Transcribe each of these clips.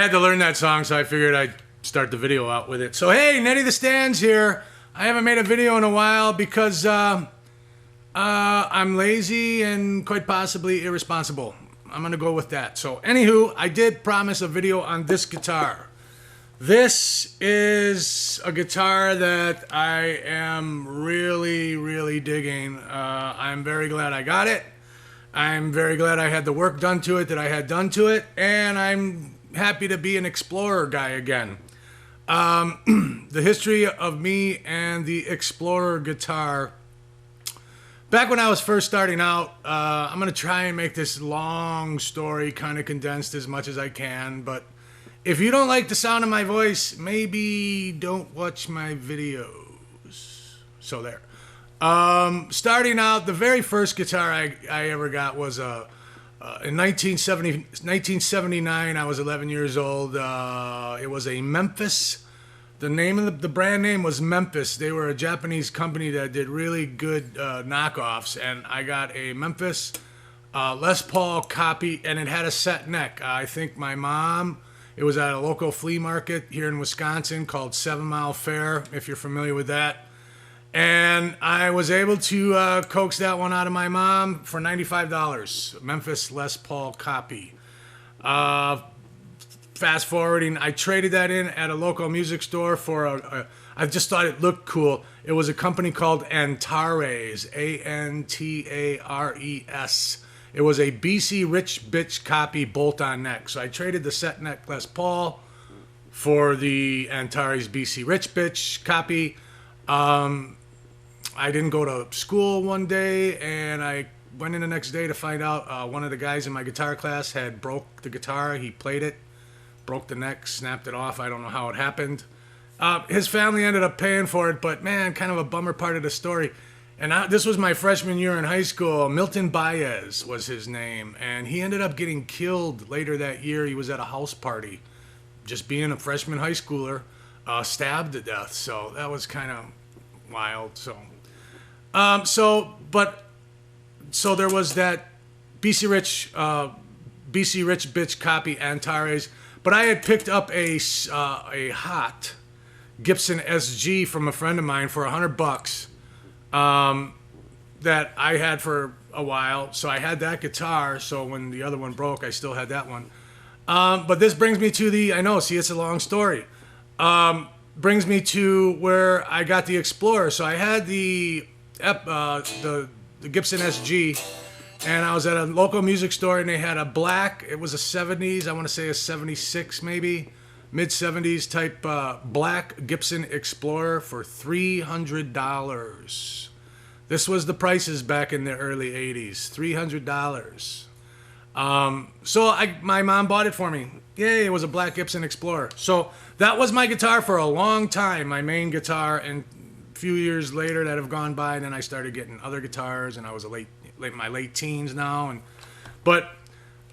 had to learn that song, so I figured I'd start the video out with it. So hey, Nettie the Stands here. I haven't made a video in a while because I'm lazy and quite possibly irresponsible. I'm gonna go with that. So anywho, I did promise a video on this guitar. This is a guitar that I am really digging. I'm very glad I got it. I'm very glad I had the work done to it that I had done to it, and I'm happy to be an Explorer guy again. The history of me and the Explorer guitar. Back when I was first starting out, I'm going to try and make this long story kind of condensed as much as I can, but if you don't like the sound of my voice, maybe don't watch my videos. So there. Starting out, the very first guitar I ever got was in 1979. I was 11 years old. It was a Memphis. The name of the brand name was Memphis. They were a Japanese company that did really good knockoffs, and I got a Memphis Les Paul copy, and it had a set neck. I think my mom, it was at a local flea market here in Wisconsin called 7 Mile Fair, if you're familiar with that. And I was able to coax that one out of my mom for $95, Memphis Les Paul copy. Fast forwarding, I traded that in at a local music store for I just thought it looked cool. It was a company called Antares, Antares. It was a BC Rich Bitch copy bolt-on neck. So I traded the set neck Les Paul for the Antares BC Rich Bitch copy. I didn't go to school one day, and I went in the next day to find out one of the guys in my guitar class had broke the guitar. He played it, broke the neck, snapped it off. I don't know how it happened. His family ended up paying for it, but man, kind of a bummer part of the story. And this was my freshman year in high school. Milton Baez was his name, and he ended up getting killed later that year. He was at a house party, just being a freshman high schooler, stabbed to death. So that was kind of wild. So there was that BC Rich Bitch copy Antares, but I had picked up a hot Gibson SG from a friend of mine for $100 that I had for a while. So I had that guitar. So when the other one broke, I still had that one. But this brings me to it's a long story. Brings me to where I got the Explorer. So I had the Gibson SG, and I was at a local music store, and they had a black, it was a 70s, I want to say a 76 maybe, mid-70s type black Gibson Explorer for $300. This was the prices back in the early 80s, $300. So my mom bought it for me. Yay, it was a black Gibson Explorer. So that was my guitar for a long time, my main guitar, and a few years later that have gone by, and then I started getting other guitars, and I was my late teens now. But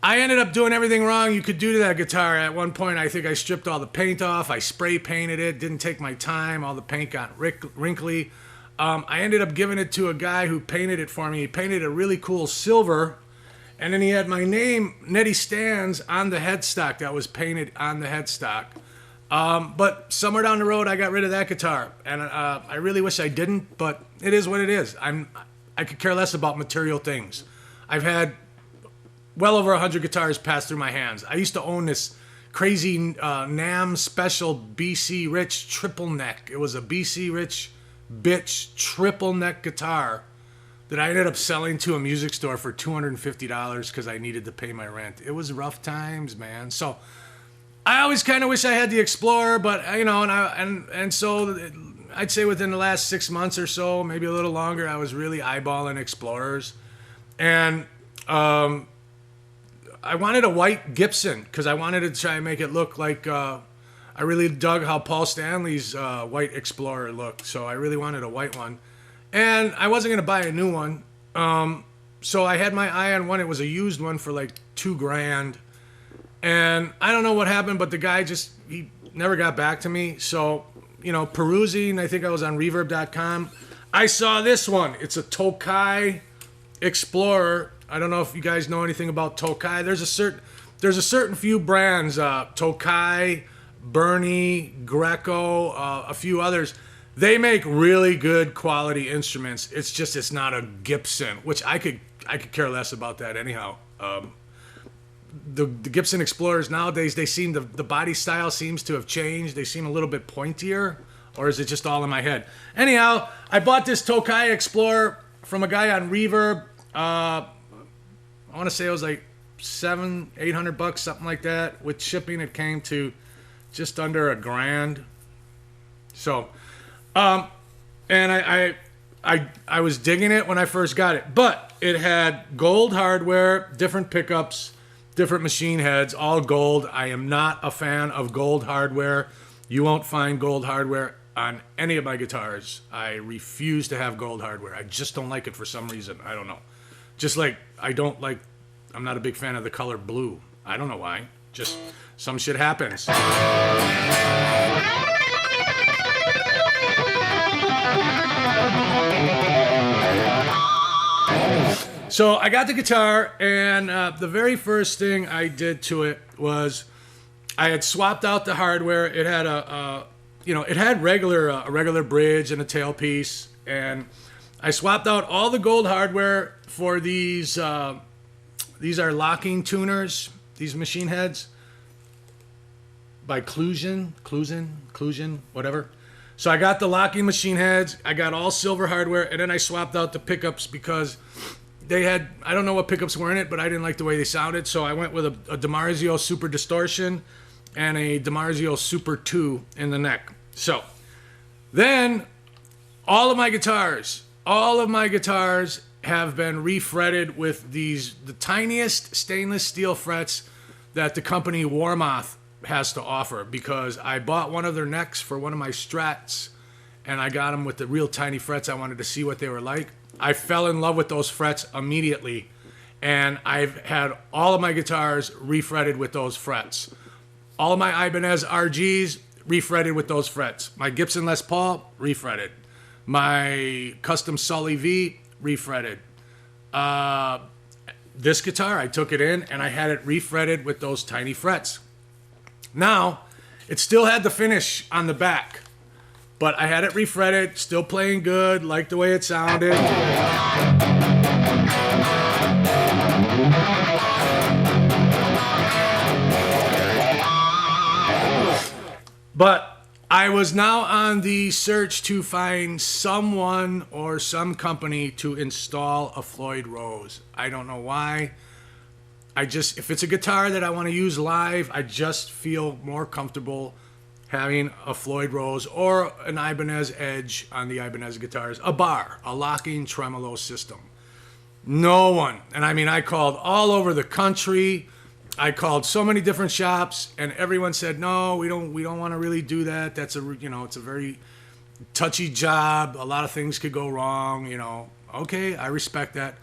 I ended up doing everything wrong you could do to that guitar. At one point, I think I stripped all the paint off. I spray painted it, didn't take my time. All the paint got wrinkly. I ended up giving it to a guy who painted it for me. He painted a really cool silver, and then he had my name, Nettie Stands, on the headstock that was painted on the headstock. But somewhere down the road, I got rid of that guitar, and I really wish I didn't, but it is what it is. I could care less about material things. I've had well over 100 guitars pass through my hands. I used to own this crazy NAMM special BC Rich triple neck. It was a BC Rich Bitch triple neck guitar that I ended up selling to a music store for $250 because I needed to pay my rent. It was rough times, man. So I always kind of wish I had the Explorer, but so I'd say within the last 6 months or so, maybe a little longer, I was really eyeballing Explorers, and I wanted a white Gibson because I wanted to try and make it look like I really dug how Paul Stanley's white Explorer looked, so I really wanted a white one. And I wasn't going to buy a new one, so I had my eye on one. It was a used one for like $2,000, and I don't know what happened, but the guy he never got back to me. So, perusing, I think I was on Reverb.com, I saw this one. It's a Tokai Explorer. I don't know if you guys know anything about Tokai. there's a certain few brands, Tokai, Bernie, Greco, a few others. They make really good quality instruments. It's just it's not a Gibson, which I could care less about that anyhow. The Gibson Explorers nowadays, they seem the body style seems to have changed. They seem a little bit pointier, or is it just all in my head? Anyhow, I bought this Tokai Explorer from a guy on Reverb. I want to say it was like $700-800, something like that. With shipping, it came to just under $1,000. So, and I was digging it when I first got it, but it had gold hardware, different pickups, different machine heads, all gold. I am not a fan of gold hardware. You won't find gold hardware on any of my guitars. I refuse to have gold hardware. I just don't like it for some reason. I don't know. Just like I'm not a big fan of the color blue. I don't know why. Just some shit happens. So I got the guitar, and the very first thing I did to it was I had swapped out the hardware. It had it had a regular bridge and a tailpiece, and I swapped out all the gold hardware for these. These are locking tuners. These machine heads by Clusion, whatever. So I got the locking machine heads. I got all silver hardware, and then I swapped out the pickups because they had, I don't know what pickups were in it, but I didn't like the way they sounded. So I went with a DiMarzio Super Distortion and a DiMarzio Super 2 in the neck. So then all of my guitars have been refretted with the tiniest stainless steel frets that the company Warmoth has to offer, because I bought one of their necks for one of my Strats, and I got them with the real tiny frets. I wanted to see what they were like. I fell in love with those frets immediately, and I've had all of my guitars refretted with those frets. All of my Ibanez RGs refretted with those frets. My Gibson Les Paul refretted. My custom Sully V refretted. This guitar, I took it in and I had it refretted with those tiny frets. Now, it still had the finish on the back, but I had it refretted, still playing good, liked the way it sounded. But I was now on the search to find someone or some company to install a Floyd Rose. I don't know why. If it's a guitar that I want to use live, I just feel more comfortable having a Floyd Rose or an Ibanez Edge on the Ibanez guitars. A bar, a locking tremolo system. No one, and I mean, I called all over the country. I called so many different shops, and everyone said, no, we don't want to really do that. That's it's a very touchy job. A lot of things could go wrong, Okay, I respect that.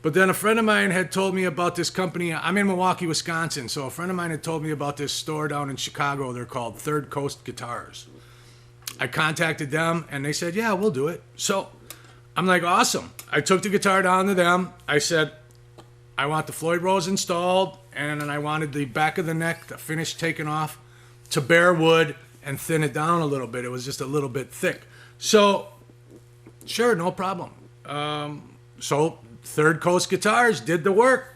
But then a friend of mine had told me about this company. I'm in Milwaukee, Wisconsin, so a friend of mine had told me about this store down in Chicago. They're called Third Coast Guitars. I contacted them, and they said, yeah, we'll do it. So I'm like, awesome. I took the guitar down to them. I said, I want the Floyd Rose installed, and then I wanted the back of the neck, the finish taken off, to bare wood and thin it down a little bit. It was just a little bit thick. So, sure, no problem. So Third Coast Guitars did the work.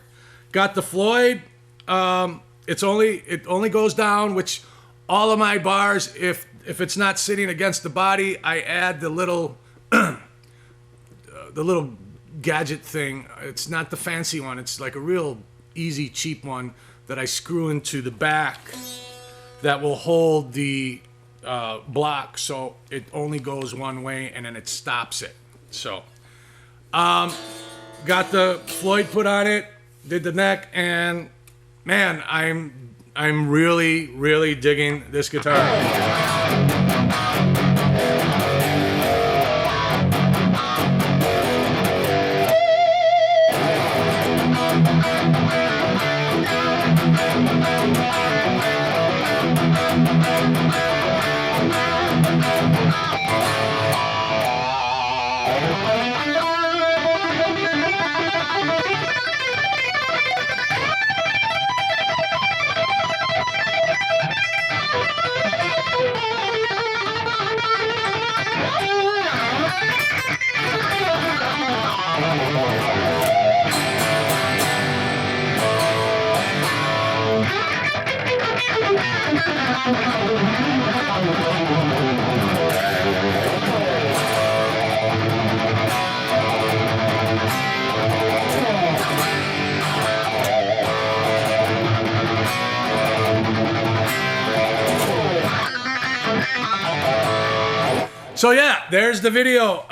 Got the Floyd. It only goes down, which all of my bars, if it's not sitting against the body, I add the little gadget thing. It's not the fancy one. It's like a real easy, cheap one that I screw into the back that will hold the block, so it only goes one way and then it stops it. So, got the Floyd put on it, did the neck, and man, I'm really, really digging this guitar. So yeah, there's the video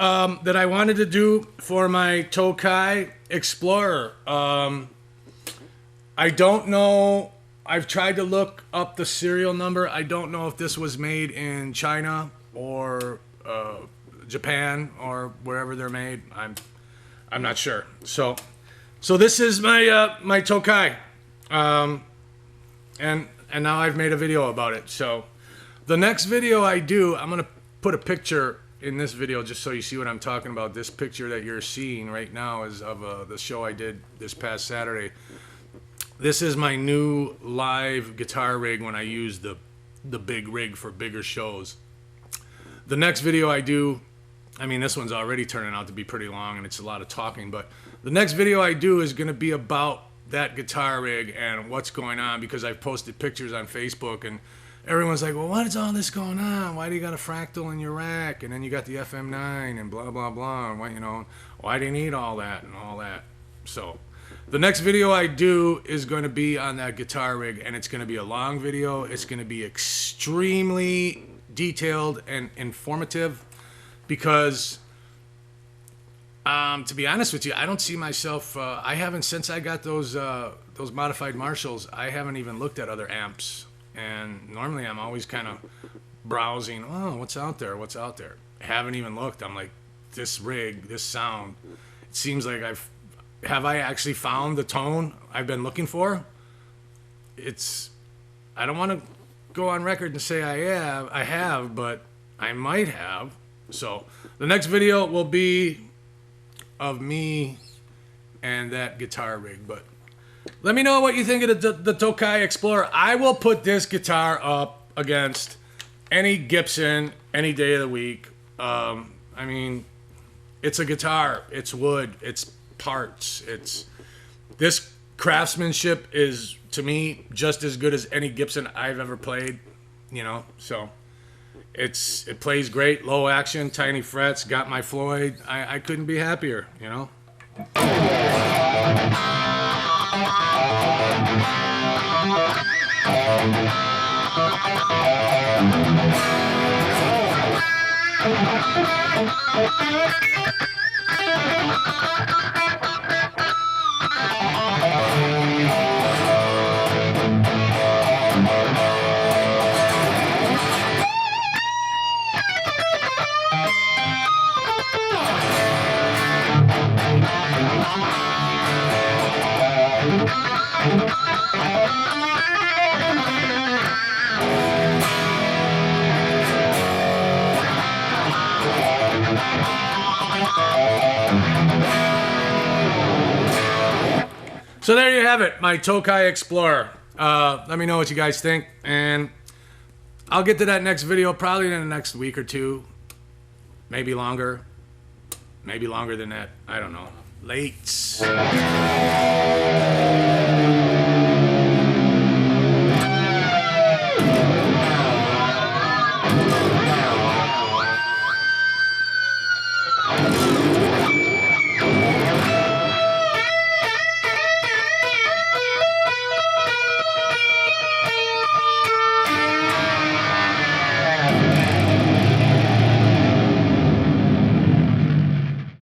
that I wanted to do for my Tokai Explorer. I don't know. I've tried to look up the serial number. I don't know if this was made in China or Japan or wherever they're made. I'm not sure. So this is my my Tokai, and now I've made a video about it. So the next video I do, I'm gonna put a picture in this video just so you see what I'm talking about. This picture that you're seeing right now is of the show I did this past Saturday. This is my new live guitar rig when I use the big rig for bigger shows. The next video I do, I mean, this one's already turning out to be pretty long and it's a lot of talking, but the next video I do is going to be about that guitar rig and what's going on, because I've posted pictures on Facebook and everyone's like, well, what is all this going on? Why do you got a fractal in your rack? And then you got the FM9 and blah, blah, blah. And why do you need all that and all that? So the next video I do is going to be on that guitar rig, and it's going to be a long video. It's going to be extremely detailed and informative because, to be honest with you, I don't see myself, I haven't, since I got those modified Marshalls, I haven't even looked at other amps. And normally I'm always kind of browsing, oh, what's out there? I haven't even looked. I'm like, this rig, this sound, it seems like have I actually found the tone I've been looking for? I don't want to go on record and say I have, but I might have. So the next video will be of me and that guitar rig, but let me know what you think of the Tokai Explorer. I will put this guitar up against any Gibson any day of the week. I mean, it's a guitar. It's wood. It's parts. This craftsmanship is, to me, just as good as any Gibson I've ever played. So it plays great. Low action, tiny frets. Got my Floyd. I couldn't be happier. So there you have it, my Tokai Explorer. Let me know what you guys think, and I'll get to that next video probably in the next week or two, maybe longer than that. I don't know. Late.